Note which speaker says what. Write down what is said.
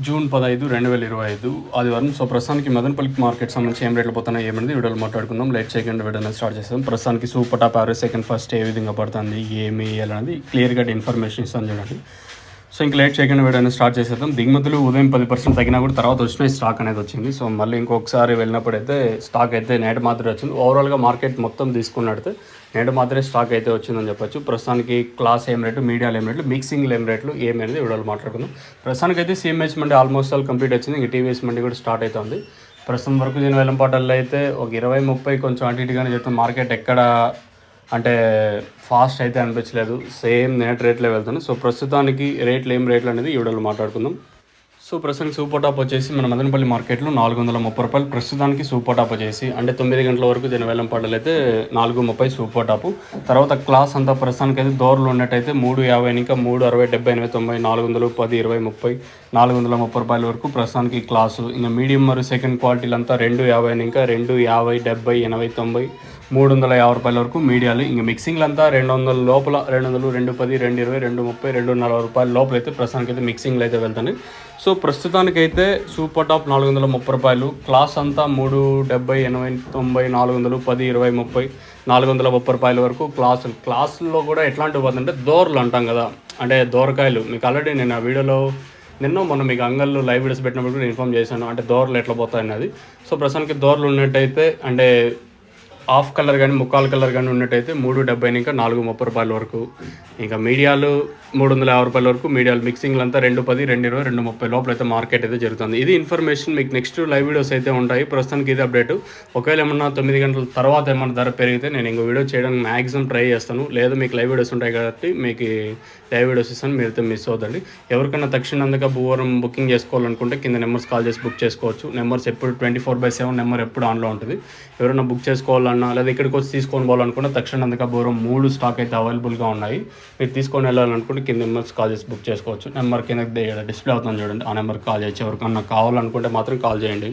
Speaker 1: June 15, 2025 ఆదివారం. So ప్రస్తుతానికి Madanapalle market సంబంధించి ఏం రేట్లు పోతున్నాయి ఏమనేది వీడియోలో మాట్లాడుకుందాం. లేట్ సెకండ్ వీడియో స్టార్ట్ చేస్తాం. ప్రస్తుతానికి super top average second first ఏ విధంగా పడుతుంది ఏమి అనేది క్లియర్గా ఇన్ఫర్మేషన్ ఇస్తాను చూడండి. సో ఇంక లేట్ సెకండ్ వీడియో స్టార్ట్ చేసేద్దాం. దిగుమతులు ఉదయం 10% తగ్గినా కూడా తర్వాత వచ్చిన స్టాక్ అనేది వచ్చింది. సో మళ్ళీ ఇంకొకసారి వెళ్ళినప్పుడైతే స్టాక్ అయితే నేటి మాత్రమే వచ్చింది. ఓవరాల్గా మార్కెట్ మొత్తం తీసుకున్నట్టు నేడు మాత్రమే స్టాక్ అయితే వచ్చిందని చెప్పొచ్చు. ప్రస్తుతానికి క్లాస్ ఏం రేటు, మీడియాలు ఏం రేట్లు, మిక్సింగ్ ఏం రేట్లు ఏమనేది వీడియోలో మాట్లాడుకుందాం. ప్రస్తుతానికి అయితే సిఎంహెచ్ మండి ఆల్మోస్ట్ ఆల్ కంప్లీట్ వచ్చింది. ఇంక టీవీఎస్ మండి కూడా స్టార్ట్ అవుతుంది. ప్రస్తుతం వరకు దీని వేలంపాటల్లో అయితే ఒక 20-30 కొంచెం అటు ఇటుగానే చెప్తాం. మార్కెట్ ఎక్కడ అంటే ఫాస్ట్ అయితే అనిపించలేదు, సేమ్ నేట్ రేట్లే వెళ్తుంది. సో ప్రస్తుతానికి ఏం రేట్లు అనేది ఈ వీడియోలో మాట్లాడుకుందాం. సో ప్రస్తుతానికి సూపర్ టాప్ వచ్చేసి మన మదనపల్లి మార్కెట్లో 430 రూపాయలు. ప్రస్తుతానికి సూపర్ టాప్ వచ్చేసి అంటే 9 గంటల వరకు దీని వేలం పాటలు అయితే 430 సూపర్ టాపు. తర్వాత క్లాస్ అంతా ప్రస్తుతానికి అయితే దోరలు ఉన్నట్టయితే 350 ఇంకా 360 70 80 90 410 20 30 430 రూపాయల వరకు ప్రస్తుతానికి క్లాసు. ఇంకా మీడియం మరియు సెకండ్ క్వాలిటీలు అంతా 250 ఇంకా 250 70 80 90 350 రూపాయల వరకు మీడియాలు. ఇంకా మిక్సింగ్లు అంతా 200 లోపల 200 210 220 230 240 రూపాయల లోపల అయితే ప్రస్తుతానికి అయితే మిక్సింగ్లు అయితే వెళ్తాయి. సో ప్రస్తుతానికైతే సూపర్ టాప్ 430 రూపాయలు, క్లాస్ అంతా 370 80 90 410 20 30 430 రూపాయల వరకు క్లాసుల్లో కూడా ఎట్లాంటివి పోతుందంటే దోరలు అంటాం కదా, అంటే దోరకాయలు. మీకు ఆల్రెడీ నేను ఆ వీడియోలో మొన్న మీకు అంగళ్ళు లైవ్ వీడియోస్ పెట్టినప్పుడు కూడా ఇన్ఫామ్ చేశాను, అంటే దోరలు ఎట్లా పోతాయి అన్నది. సో ప్రస్తుతానికి దోరలు ఉన్నట్టయితే అంటే హాఫ్ కలర్ కానీ ముక్కాలు కలర్ కానీ ఉన్నట్టయితే 370 ఇంకా 430 రూపాయల వరకు. ఇంకా మీడియాలు 350 రూపాయల వరకు మీడియాలు. మిక్సింగ్లు అంతా 210 220 230 లోపల అయితే మార్కెట్ అయితే జరుగుతుంది. ఇది ఇన్ఫర్మేషన్. మీకు నెక్స్ట్ లైవ్ వీడియోస్ అయితే ఉంటాయి. ప్రస్తుతానికి ఇది అప్డేట్. ఒకవేళ ఏమన్నా 9 గంటల తర్వాత ఏమన్నా ధర పెరిగితే నేను ఇంకో వీడియో చేయడానికి మ్యాక్సిమం ట్రై చేస్తాను. లేదా మీకు లైవ్ వీడియోస్ ఉంటాయి కాబట్టి మీకు లైవ్ వీడియోస్ ఇస్తాను, మీరైతే మిస్ అవుతండి. ఎవరికైనా తక్షణంగా భూవరం బుకింగ్ చేసుకోవాలనుకుంటే కింద నెంబర్స్ కాల్ చేసి బుక్ చేసుకోవచ్చు. నెంబర్స్ ఎప్పుడు 24/7 నెంబర్ ఎప్పుడు ఆన్లో ఉంటుంది. ఎవరైనా బుక్ చేసుకోవాలన్నా లేదా ఇక్కడికి వచ్చి తీసుకొని పోవాలనుకుంటే తక్షణంగా భూవరం 3 స్టాక్ అయితే అవైలబుల్గా ఉన్నాయి. మీరు తీసుకొని వెళ్ళాలనుకుంటే కింద నెంబర్స్ కాల్ చేసి బుక్ చేసుకోవచ్చు. నెంబర్ కింద డిస్ప్లే అవుతుంది చూడండి, ఆ నెంబర్కి కాల్ చేయొచ్చు. ఎవరికన్నా కావాలనుకుంటే మాత్రం కాల్ చేయండి.